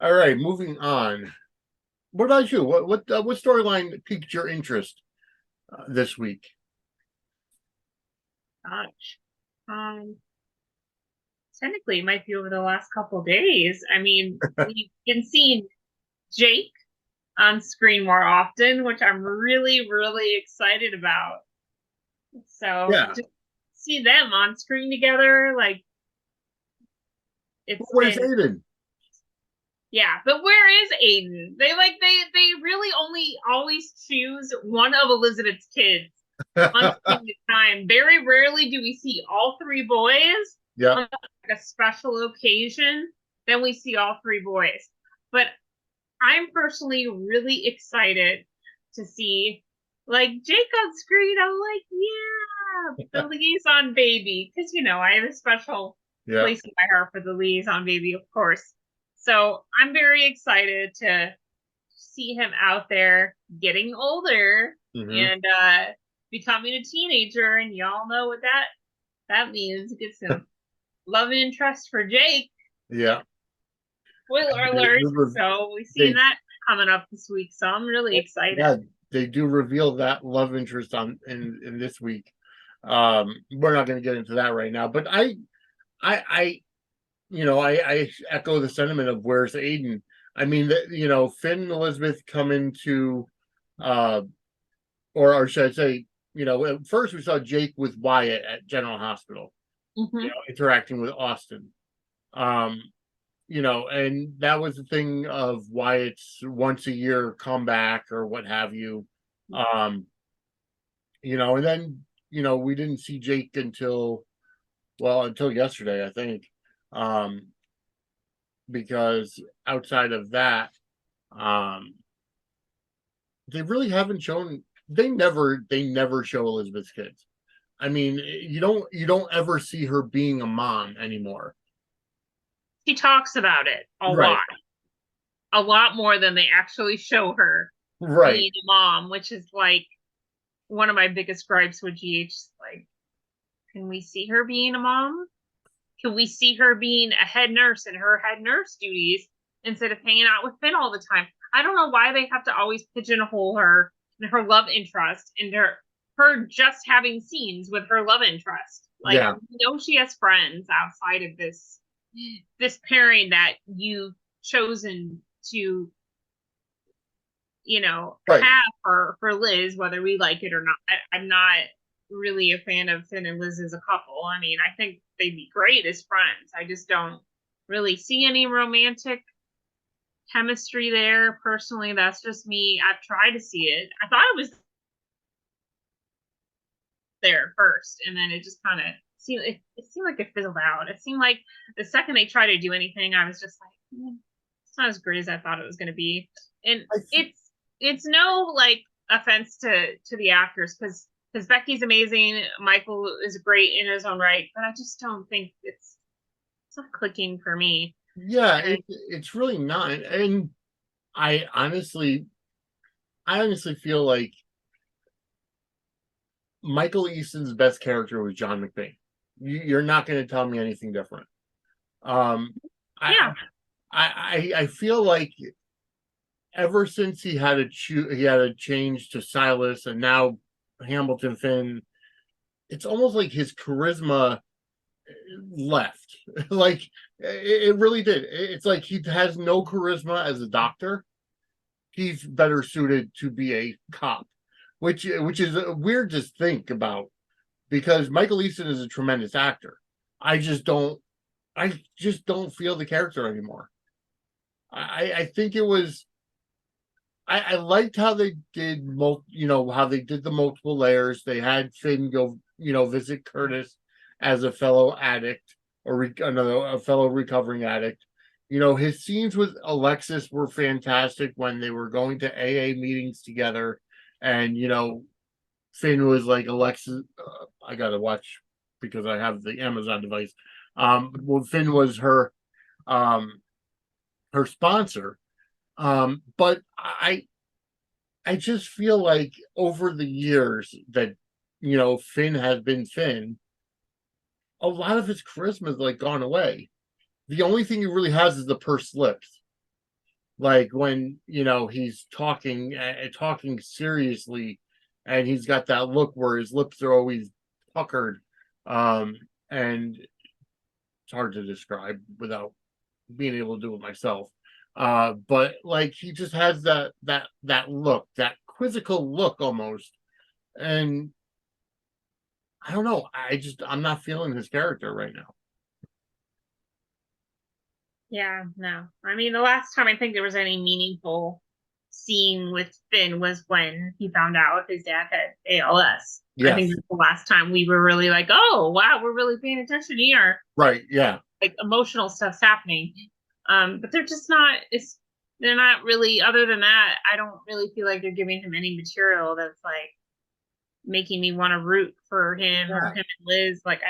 All right, moving on. What about you? What storyline piqued your interest this week? Gosh. Um, Technically, it might be over the last couple of days. I mean, we've been seeing Jake on screen more often, which I'm really, really excited about. So Yeah. just see them on screen together, like it's Where's been Aiden? yeah. But where is Aiden? They really only always choose one of Elizabeth's kids on screen at a time. Very rarely do we see all three boys Yeah. on like a special occasion. Then we see all three boys. But I'm personally really excited to see like Jake on screen. I'm like, yeah, the liaison baby. Because I have a special Yeah. place in my heart for the liaison baby, of course. So I'm very excited to see him out there getting older Hmm. and becoming a teenager, and y'all know what that means. Get some love interest for Jake. Yeah. Spoiler They, alert. So we see they that coming up this week. So I'm really excited. yeah, they do reveal that love interest on in this week. We're not going to get into that right now, but I I echo the sentiment of where's Aiden. I mean, Finn and Elizabeth come into, uh, or should I say, at first we saw Jake with Wyatt at General Hospital, Mm-hmm. interacting with Austin. Um, and that was the thing of Wyatt's once a year comeback or what have you. Um, and then, we didn't see Jake until yesterday, I think. Um, because outside of that, um, they really haven't shown. They never show Elizabeth's kids. I mean, you don't ever see her being a mom anymore. She talks about it Right. a lot more than they actually show her Right. being a mom, which is like one of my biggest gripes with GH. Like, can we see her being a mom? Can we see her being a head nurse in her head nurse duties instead of hanging out with Finn all the time? I don't know why they have to always pigeonhole her and her love interest into her just having scenes with her love interest. Like, Yeah. we know she has friends outside of this pairing that you've chosen to, Right. have for Liz, whether we like it or not. I'm not really a fan of Finn and Liz as a couple. I mean, I think they'd be great as friends. I just don't really see any romantic chemistry there. Personally, that's just me. I've tried to see it. I thought it was there first, and then it just kind of it seemed like it fizzled out. It seemed like the second they tried to do anything, I was just like, it's not as great as I thought it was going to be. And I it's no like offense to the actors because Becky's amazing, Michael is great in his own right, but I just don't think it's not clicking for me. Yeah, And it's really not. And I honestly, I honestly feel like Michael Easton's best character was John McBain. You're not going to tell me anything different. Um, I, yeah, I feel like ever since he had a change to Silas and now Hamilton Finn, it's almost like his charisma left. Like it really did. It's like he has no charisma as a doctor. He's better suited to be a cop, which is weird to think about because Michael Easton is a tremendous actor. I just don't I just don't feel the character anymore. I think it was I liked how they did how they did the multiple layers. They had Finn go visit Curtis as a fellow addict or another a fellow recovering addict. His scenes with Alexis were fantastic when they were going to AA meetings together, and Finn was like Alexis. I gotta watch because I have the Amazon device. Well, Finn was um, her sponsor. But I just feel like over the years that Finn has been Finn, a lot of his charisma has like gone away. The only thing he really has is the pursed lips. Like when he's talking seriously, and he's got that look where his lips are always puckered, and it's hard to describe without being able to do it myself. But like he just has that look, that quizzical look almost, and I don't know. I'm not feeling his character right now. Yeah, no. I mean, the last time I think there was any meaningful scene with Finn was when he found out his dad had ALS. I think Yes, that's the last time we were really like, oh, wow, we're really paying attention here. right. Yeah, Like emotional stuff's happening. But they're not really, other than that, I don't really feel like they're giving him any material that's like making me want to root for him or yeah, him and Liz. Like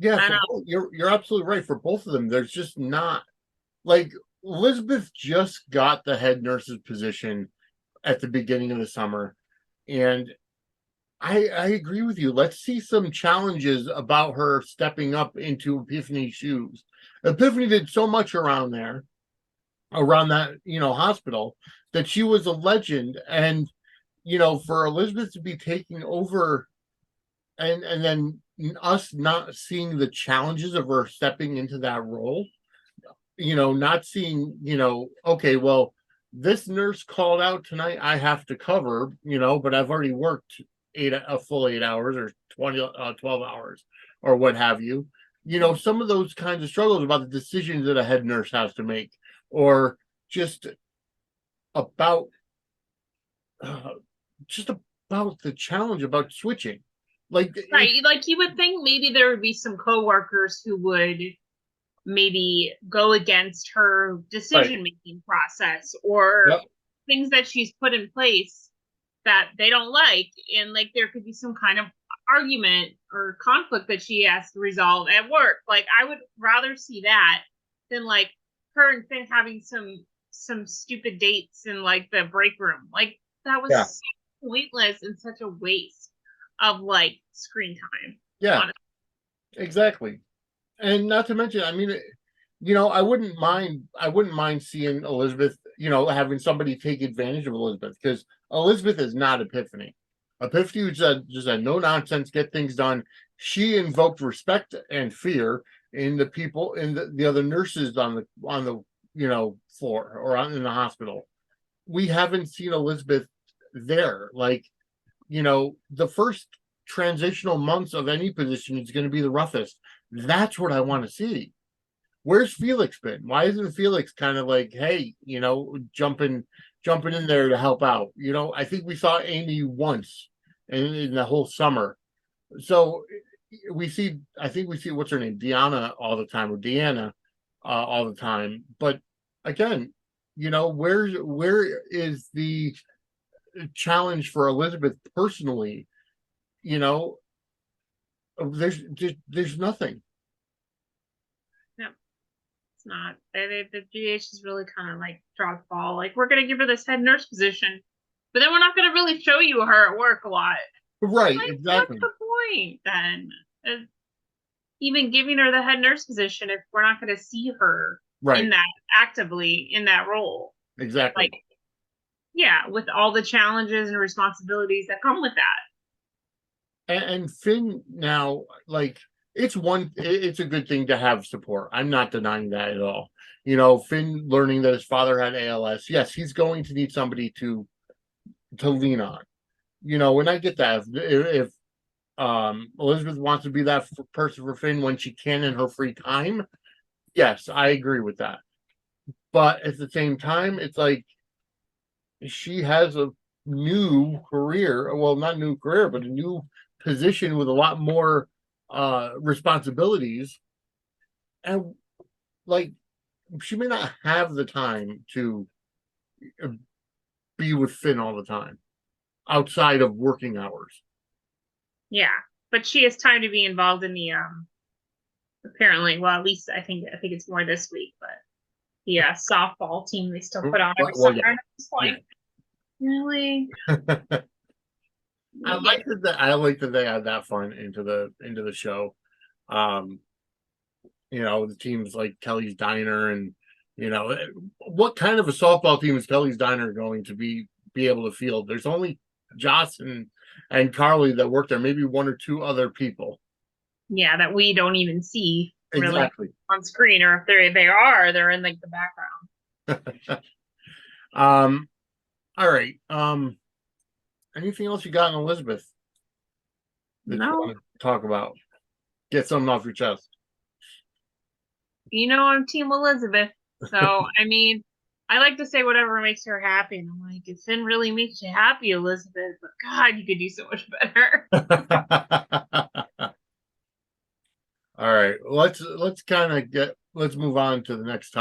yeah. I For don't both, you're absolutely right. For both of them, there's just not like Elizabeth just got the head nurse's position at the beginning of the summer, and I agree with you. Let's see some challenges about her stepping up into Epiphany's shoes. Epiphany did so much around that hospital, that she was a legend, and for Elizabeth to be taking over, and then us not seeing the challenges of her stepping into that role, not seeing, okay, well, this nurse called out tonight, I have to cover, but I've already worked a full 8 hours, or 12 hours, or what have you. Some of those kinds of struggles about the decisions that a head nurse has to make, or just about uh, just about the challenge about switching. Like it, right. Like you would think maybe there would be some coworkers who would maybe go against her right. decision making process or Yep. things that she's put in place that they don't like, and like there could be some kind of argument or conflict that she has to resolve at work. Like I would rather see that than like her and Finn having some stupid dates in like the break room. Like that was Yeah. so pointless and such a waste of like screen time, Yeah. honestly. Exactly. And not to mention, I mean, I wouldn't mind seeing Elizabeth, having somebody take advantage of Elizabeth, because Elizabeth is not Epiphany. Epiphany was just a no nonsense, get things done. She invoked respect and fear in the people, in the other nurses on the floor, or in the hospital. We haven't seen Elizabeth there. Like, the first transitional months of any position is going to be the roughest. That's what I want to see. Where's Felix been? Why isn't Felix kind of like, hey, jumping in there to help out? I think we saw Amy once in the whole summer. So I think we see, what's her name, Deanna, all the time, or Deanna, all the time. But again, where is the challenge for Elizabeth personally? You know, there's nothing. No, it's not. The GH is really kind of like dropped the ball. Like we're gonna give her this head nurse position, but then we're not gonna really show you her at work a lot. Right, Like, what's exactly. the point then? Of even giving her the head nurse position if we're not going to see her in Right, that actively in that role? Like, exactly. yeah, with all the challenges and responsibilities that come with that. And Finn now, like, it's a good thing to have support. I'm not denying that at all. Finn learning that his father had ALS. Yes, he's going to need somebody to lean on. And I get that. If Elizabeth wants to be that person for Finn when she can in her free time, yes, I agree with that. But at the same time, it's like she has a new career. Well, not new career, but a new position with a lot more responsibilities. And like, she may not have the time to uh, be with Finn all the time outside of working hours. Yeah, but she has time to be involved in the apparently. Well, at least I think it's more this week, but the softball team they still put on every Well, summer. yeah, And I'm just yeah. like, really? I Yeah, like that they add that fun into the show. Um, the teams like Kelly's Diner, and You know, what kind of a softball team is Kelly's Diner going to be able to field? There's only Joss and Carly that work there, maybe one or two other people. Yeah, that we don't even see really Exactly. on screen, or if they're in like the background. All right. Anything else you got in Elizabeth that you No, want to talk about? Get something off your chest. you know I'm Team Elizabeth. So I mean, I like to say whatever makes her happy, and I'm like, if Finn really makes you happy, Elizabeth, but God, you could do so much better. All right. Let's move on to the next topic.